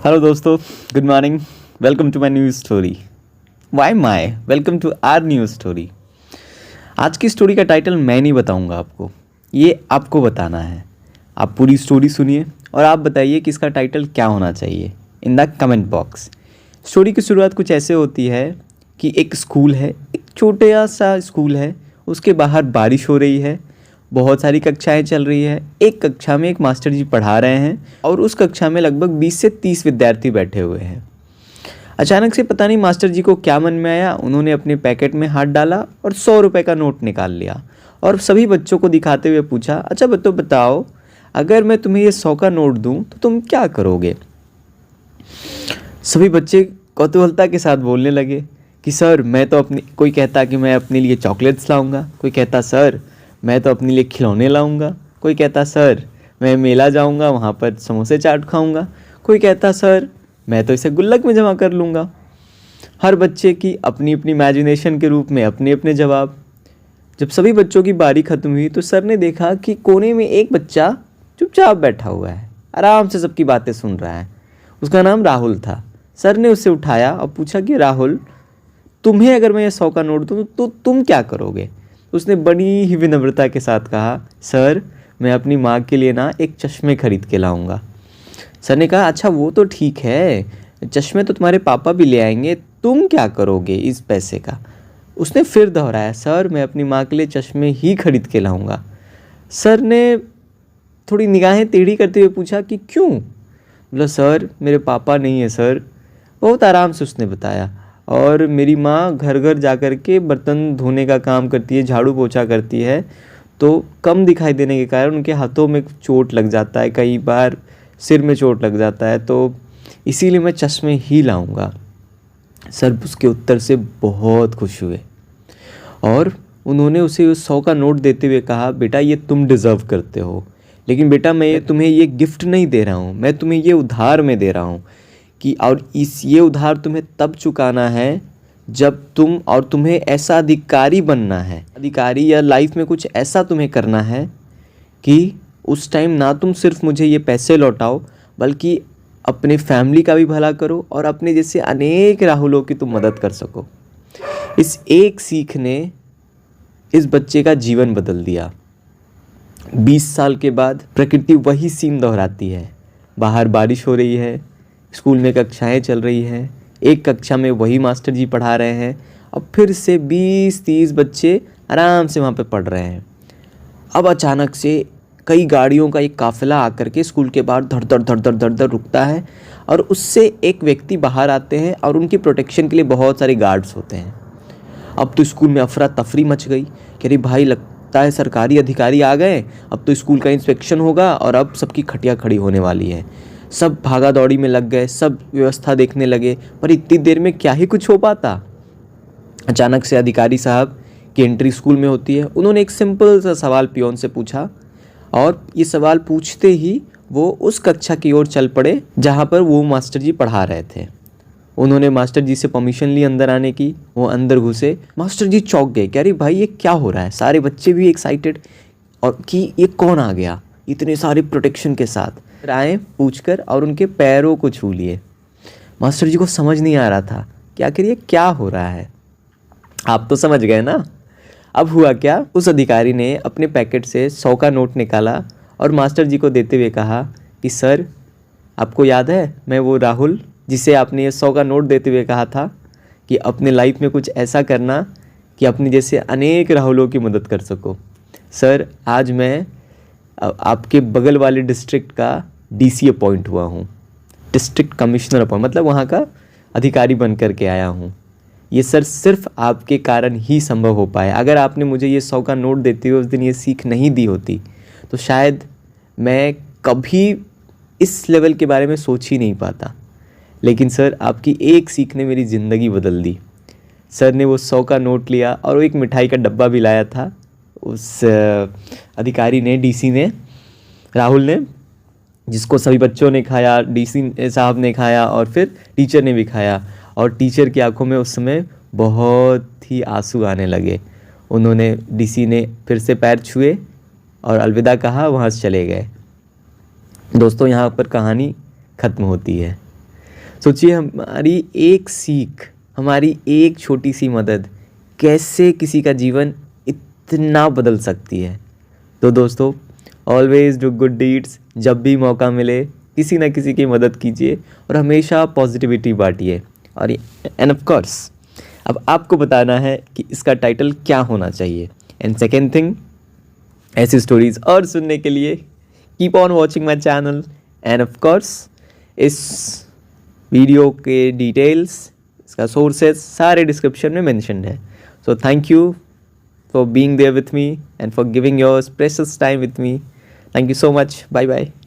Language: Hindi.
हेलो दोस्तों, good morning. Welcome to my new story. Why my welcome to our new story. आज की स्टोरी का टाइटल मैं नहीं बताऊंगा आपको, ये आपको बताना है। आप पूरी स्टोरी सुनिए और आप बताइए कि इसका टाइटल क्या होना चाहिए in the comment box. Story की शुरुआत कुछ ऐसे होती है कि एक स्कूल है, एक छोटा सा स्कूल है। उसके बाहर बारिश हो रही है, बहुत सारी कक्षाएं चल रही है। एक कक्षा में एक मास्टर जी पढ़ा रहे हैं और उस कक्षा में लगभग 20 से 30 विद्यार्थी बैठे हुए हैं। अचानक से पता नहीं मास्टर जी को क्या मन में आया, उन्होंने अपने पैकेट में हाथ डाला और 100 रुपये का नोट निकाल लिया और सभी बच्चों को दिखाते हुए पूछा, अच्छा बच्चों बताओ, अगर मैं तुम्हें ये 100 का नोट दूँ तो तुम क्या करोगे। सभी बच्चे कौतूहलता के साथ बोलने लगे कि सर मैं तो अपनी, कोई कहता कि मैं अपने लिए चॉकलेट्स लाऊंगा, कोई कहता सर मैं तो अपने लिए खिलौने लाऊंगा, कोई कहता सर मैं मेला जाऊंगा वहाँ पर समोसे चाट खाऊंगा, कोई कहता सर मैं तो इसे गुल्लक में जमा कर लूँगा। हर बच्चे की अपनी अपनी इमेजिनेशन के रूप में अपने अपने जवाब। जब सभी बच्चों की बारी ख़त्म हुई तो सर ने देखा कि कोने में एक बच्चा चुपचाप बैठा हुआ है, आराम से सबकी बातें सुन रहा है। उसका नाम राहुल था। सर ने उसे उठाया और पूछा कि राहुल, तुम्हें अगर मैं ये 100 का नोट दूँ तो तुम क्या करोगे। उसने बड़ी ही विनम्रता के साथ कहा, सर मैं अपनी माँ के लिए ना एक चश्मे खरीद के लाऊंगा। सर ने कहा, अच्छा वो तो ठीक है, चश्मे तो तुम्हारे पापा भी ले आएंगे, तुम क्या करोगे इस पैसे का। उसने फिर दोहराया, सर मैं अपनी माँ के लिए चश्मे ही खरीद के लाऊंगा। सर ने थोड़ी निगाहें टेढ़ी करते हुए पूछा कि क्यों। बोला, सर मेरे पापा नहीं है सर। बहुत आराम से उसने बताया, और मेरी माँ घर घर जा कर के बर्तन धोने का काम करती है, झाड़ू पोछा करती है, तो कम दिखाई देने के कारण उनके हाथों में चोट लग जाता है, कई बार सिर में चोट लग जाता है, तो इसीलिए मैं चश्मे ही लाऊंगा। सर उसके उत्तर से बहुत खुश हुए और उन्होंने उसे उस 100 का नोट देते हुए कहा, बेटा ये तुम डिज़र्व करते हो, लेकिन बेटा मैं तुम्हें ये गिफ्ट नहीं दे रहा हूँ, मैं तुम्हें ये उधार में दे रहा हूँ कि और ये उधार तुम्हें तब चुकाना है जब तुम्हें ऐसा अधिकारी बनना है, अधिकारी या लाइफ में कुछ ऐसा तुम्हें करना है कि उस टाइम ना तुम सिर्फ मुझे ये पैसे लौटाओ बल्कि अपने फैमिली का भी भला करो और अपने जैसे अनेक राहुलों की तुम मदद कर सको। इस एक सीख ने इस बच्चे का जीवन बदल दिया। 20 साल के बाद प्रकृति वही सीन दोहराती है। बाहर बारिश हो रही है, स्कूल में कक्षाएं चल रही हैं, एक कक्षा में वही मास्टर जी पढ़ा रहे हैं और फिर से 20-30 बच्चे आराम से वहाँ पे पढ़ रहे हैं। अब अचानक से कई गाड़ियों का एक काफ़िला आकर के स्कूल के बाहर धड़ धड़ धड़ धड़ धड़ धड़ रुकता है और उससे एक व्यक्ति बाहर आते हैं और उनकी प्रोटेक्शन के लिए बहुत सारे गार्ड्स होते हैं। अब तो स्कूल में अफरा तफरी मच गई कि अरे भाई लगता है सरकारी अधिकारी आ गए, अब तो स्कूल का इंस्पेक्शन होगा और अब सबकी खटिया खड़ी होने वाली है। सब भागा दौड़ी में लग गए, सब व्यवस्था देखने लगे, पर इतनी देर में क्या ही कुछ हो पाता। अचानक से अधिकारी साहब की एंट्री स्कूल में होती है। उन्होंने एक सिंपल सा सवाल पियोन से पूछा और ये सवाल पूछते ही वो उस कक्षा की ओर चल पड़े जहाँ पर वो मास्टर जी पढ़ा रहे थे। उन्होंने मास्टर जी से परमिशन ली अंदर आने की। वो अंदर घुसे, मास्टर जी चौंक गए कि अरे भाई ये क्या हो रहा है। सारे बच्चे भी एक्साइटेड और कि ये कौन आ गया इतने सारे प्रोटेक्शन के साथ। आए पूछकर और उनके पैरों को छू लिए। मास्टर जी को समझ नहीं आ रहा था कि आखिर ये क्या हो रहा है। आप तो समझ गए ना। अब हुआ क्या, उस अधिकारी ने अपने पैकेट से 100 का नोट निकाला और मास्टर जी को देते हुए कहा कि सर आपको याद है मैं वो राहुल जिसे आपने ये 100 का नोट देते हुए कहा था कि अपने लाइफ में कुछ ऐसा करना कि अपने जैसे अनेक राहुलों की मदद कर सको। सर आज मैं आपके बगल वाले डिस्ट्रिक्ट का डीसी अपॉइंट हुआ हूँ, डिस्ट्रिक्ट कमिश्नर अपॉइंट, मतलब वहाँ का अधिकारी बन कर के आया हूँ। ये सर सिर्फ आपके कारण ही संभव हो पाया। अगर आपने मुझे ये 100 का नोट देते हुए उस दिन ये सीख नहीं दी होती तो शायद मैं कभी इस लेवल के बारे में सोच ही नहीं पाता। लेकिन सर आपकी एक सीख ने मेरी ज़िंदगी बदल दी। सर ने वो 100 का नोट लिया और वो एक मिठाई का डब्बा भी लाया था। उस अधिकारी ने, डीसी ने, राहुल ने, जिसको सभी बच्चों ने खाया, डीसी साहब ने खाया और फिर टीचर ने भी खाया। और टीचर की आंखों में उस समय बहुत ही आंसू आने लगे। उन्होंने, डीसी ने फिर से पैर छुए और अलविदा कहा, वहाँ से चले गए। दोस्तों यहाँ पर कहानी ख़त्म होती है। सोचिए हमारी एक सीख, हमारी एक छोटी सी मदद कैसे किसी का जीवन इतना बदल सकती है। तो दोस्तों, ऑलवेज डू गुड डीड्स। जब भी मौका मिले किसी ना किसी की मदद कीजिए और हमेशा पॉजिटिविटी बांटिए। और एंड ऑफ कोर्स अब आपको बताना है कि इसका टाइटल क्या होना चाहिए। एंड सेकेंड थिंग, ऐसी स्टोरीज और सुनने के लिए keep on watching my channel. End of course इस वीडियो के डिटेल्स, इसका सोर्सेज सारे डिस्क्रिप्शन में मेंशन्ड है। So thank you for being there with me and for giving your precious time with me. Thank you so much. Bye bye.